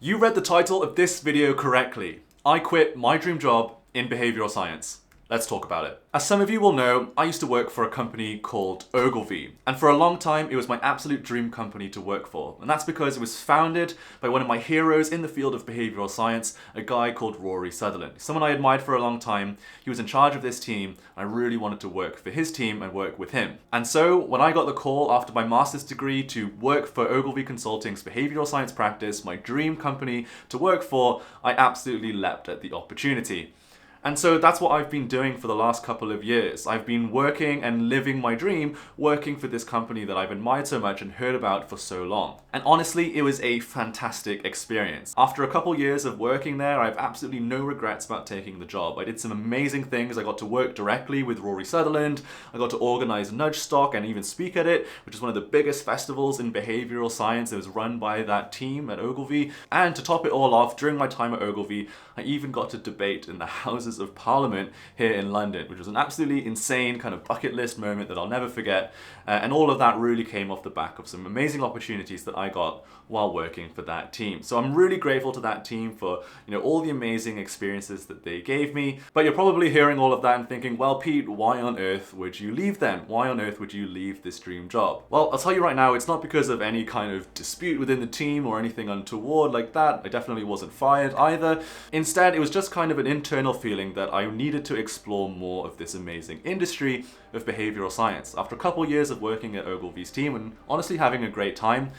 You read the title of this video correctly. I quit my dream job in behavioral science. Let's talk about it. As some of you will know, I used to work for a company called Ogilvy, and for a long time it was my absolute dream company to work for. And that's because it was founded by one of my heroes in the field of behavioral science, a guy called Rory Sutherland. Someone I admired for a long time. He was in charge of this team, and I really wanted to work for his team and work with him. And so when I got the call after my master's degree to work for Ogilvy Consulting's behavioral science practice, my dream company to work for, I absolutely leapt at the opportunity. And so that's what I've been doing for the last couple of years. I've been working and living my dream, working for this company that I've admired so much and heard about for so long. And honestly, it was a fantastic experience. After a couple years of working there, I have absolutely no regrets about taking the job. I did some amazing things. I got to work directly with Rory Sutherland. I got to organize Nudgestock and even speak at it, which is one of the biggest festivals in behavioral science. It was run by that team at Ogilvy. And to top it all off, during my time at Ogilvy, I even got to debate in the Houses of Parliament here in London, which was an absolutely insane kind of bucket list moment that I'll never forget. And all of that really came off the back of some amazing opportunities that I got while working for that team. So I'm really grateful to that team for, all the amazing experiences that they gave me. But you're probably hearing all of that and thinking, well, Pete, why on earth would you leave then? Why on earth would you leave this dream job? Well, I'll tell you right now, it's not because of any kind of dispute within the team or anything untoward like that. I definitely wasn't fired either. Instead, it was just kind of an internal feeling that I needed to explore more of this amazing industry of behavioral science. After a couple years of working at Ogilvy's team and honestly having a great time,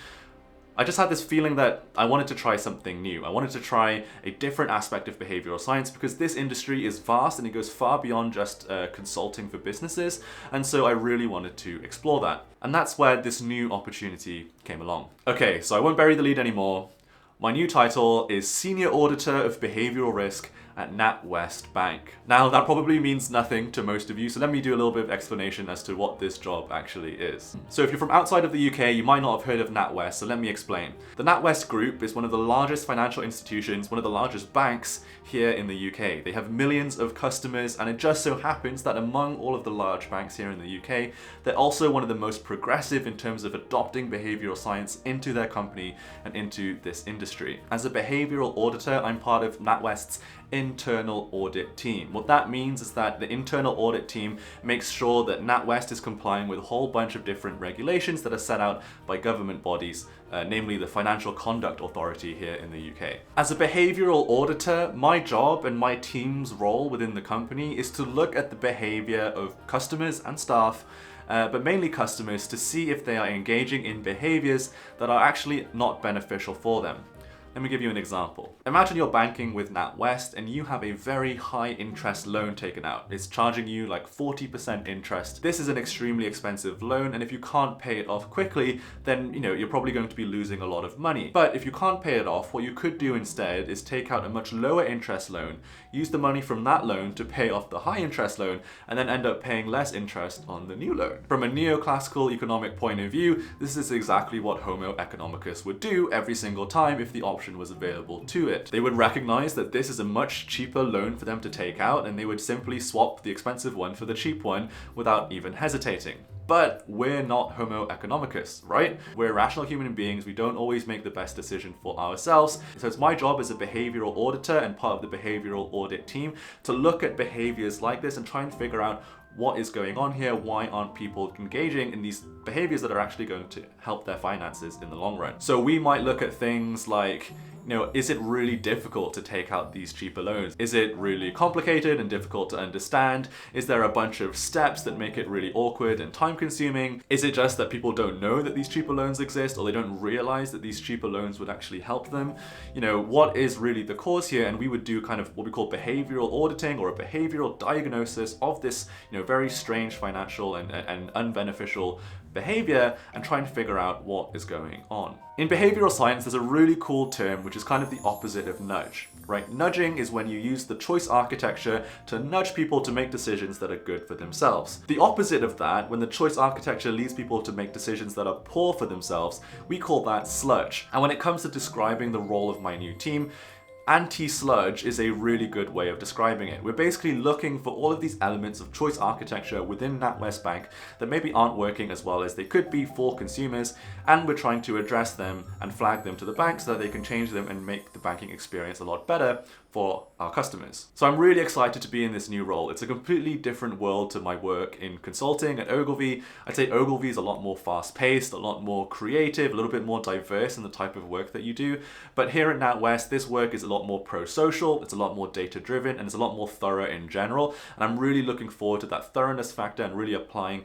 I just had this feeling that I wanted to try something new. I wanted to try a different aspect of behavioral science because this industry is vast and it goes far beyond just consulting for businesses. And so I really wanted to explore that. And that's where this new opportunity came along. Okay, so I won't bury the lead anymore. My new title is Senior Auditor of Behavioral Risk at NatWest Bank. Now, that probably means nothing to most of you, so let me do a little bit of explanation as to what this job actually is. So if you're from outside of the UK, you might not have heard of NatWest, so let me explain. The NatWest Group is one of the largest financial institutions, one of the largest banks here in the UK. They have millions of customers, and it just so happens that among all of the large banks here in the UK, they're also one of the most progressive in terms of adopting behavioral science into their company and into this industry. As a behavioral auditor, I'm part of NatWest's internal audit team. What that means is that the internal audit team makes sure that NatWest is complying with a whole bunch of different regulations that are set out by government bodies, namely the Financial Conduct Authority here in the UK. As a behavioral auditor, my job and my team's role within the company is to look at the behavior of customers and staff, but mainly customers, to see if they are engaging in behaviors that are actually not beneficial for them. Let me give you an example. Imagine you're banking with NatWest and you have a very high interest loan taken out. It's charging you like 40% interest. This is an extremely expensive loan, and if you can't pay it off quickly, then you're probably going to be losing a lot of money. But if you can't pay it off, what you could do instead is take out a much lower interest loan, use the money from that loan to pay off the high interest loan, and then end up paying less interest on the new loan. From a neoclassical economic point of view, this is exactly what Homo economicus would do every single time if the option was available to it. They would recognize that this is a much cheaper loan for them to take out, and they would simply swap the expensive one for the cheap one without even hesitating. But we're not Homo economicus, right? We're rational human beings. We don't always make the best decision for ourselves. So it's my job as a behavioral auditor and part of the behavioral audit team to look at behaviors like this and try and figure out what is going on here. Why aren't people engaging in these behaviors that are actually going to help their finances in the long run? So we might look at things like, is it really difficult to take out these cheaper loans? Is it really complicated and difficult to understand? Is there a bunch of steps that make it really awkward and time consuming? Is it just that people don't know that these cheaper loans exist, or they don't realize that these cheaper loans would actually help them? What is really the cause here? And we would do kind of what we call behavioral auditing, or a behavioral diagnosis of this, very strange financial and unbeneficial behavior, and trying to figure out what is going on. In behavioral science, there's a really cool term which is kind of the opposite of nudge, right? Nudging is when you use the choice architecture to nudge people to make decisions that are good for themselves. The opposite of that, when the choice architecture leads people to make decisions that are poor for themselves, we call that sludge. And when it comes to describing the role of my new team, Anti-sludge is a really good way of describing it. We're basically looking for all of these elements of choice architecture within NatWest Bank that maybe aren't working as well as they could be for consumers, and we're trying to address them and flag them to the bank so that they can change them and make the banking experience a lot better for our customers. So I'm really excited to be in this new role. It's a completely different world to my work in consulting at Ogilvy. I'd say Ogilvy is a lot more fast-paced, a lot more creative, a little bit more diverse in the type of work that you do. But here at NatWest, this work is a lot more pro-social, it's a lot more data-driven, and it's a lot more thorough in general. And I'm really looking forward to that thoroughness factor and really applying,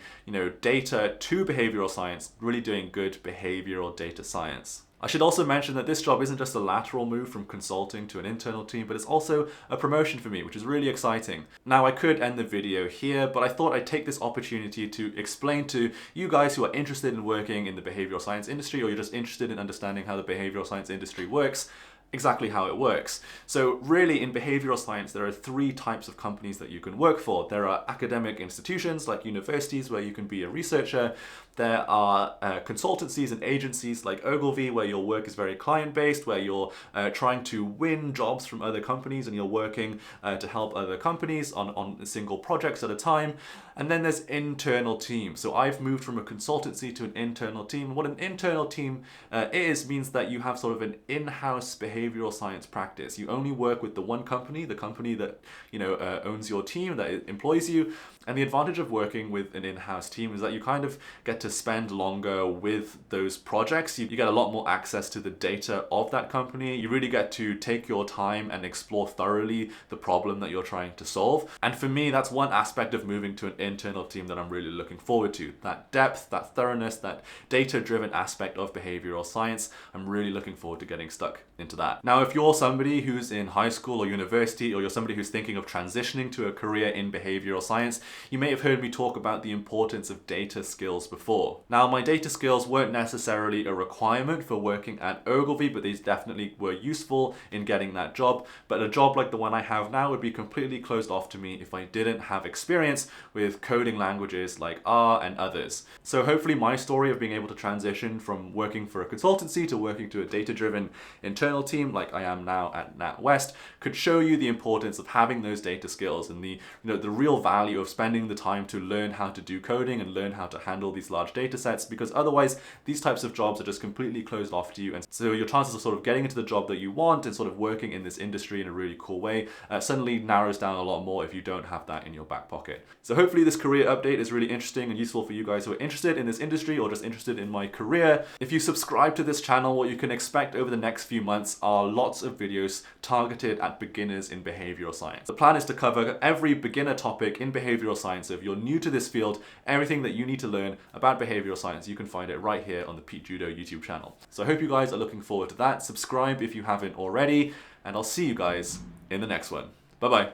data to behavioral science, really doing good behavioral data science. I should also mention that this job isn't just a lateral move from consulting to an internal team, but it's also a promotion for me, which is really exciting. Now, I could end the video here, but I thought I'd take this opportunity to explain to you guys who are interested in working in the behavioral science industry, or you're just interested in understanding how the behavioral science industry works, exactly how it works. So really, in behavioral science, there are 3 types of companies that you can work for. There are academic institutions like universities where you can be a researcher. There are consultancies and agencies like Ogilvy where your work is very client-based, where you're trying to win jobs from other companies and you're working to help other companies on single projects at a time. And then there's internal teams. So I've moved from a consultancy to an internal team. What an internal team means that you have sort of an in-house behavioral science practice. You only work with the one company, the company that owns your team, that employs you. And the advantage of working with an in-house team is that you kind of get to spend longer with those projects. You get a lot more access to the data of that company. You really get to take your time and explore thoroughly the problem that you're trying to solve. And for me, that's one aspect of moving to an internal team that I'm really looking forward to. That depth, that thoroughness, that data-driven aspect of behavioral science. I'm really looking forward to getting stuck into that. Now, if you're somebody who's in high school or university, or you're somebody who's thinking of transitioning to a career in behavioral science, you may have heard me talk about the importance of data skills before. Now, my data skills weren't necessarily a requirement for working at Ogilvy, but these definitely were useful in getting that job. But a job like the one I have now would be completely closed off to me if I didn't have experience with coding languages like R and others. So hopefully my story of being able to transition from working for a consultancy to working to a data-driven internal team like I am now at NatWest could show you the importance of having those data skills and the real value of spending the time to learn how to do coding and learn how to handle these large data sets, because otherwise these types of jobs are just completely closed off to you, and so your chances of sort of getting into the job that you want and sort of working in this industry in a really cool way suddenly narrows down a lot more if you don't have that in your back pocket. So hopefully this career update is really interesting and useful for you guys who are interested in this industry or just interested in my career. If you subscribe to this channel, what you can expect over the next few months are lots of videos targeted at beginners in behavioral science. The plan is to cover every beginner topic in behavioral science. So if you're new to this field, everything that you need to learn about behavioral science, you can find it right here on the Pete Judo YouTube channel. So I hope you guys are looking forward to that. Subscribe if you haven't already, and I'll see you guys in the next one. Bye-bye.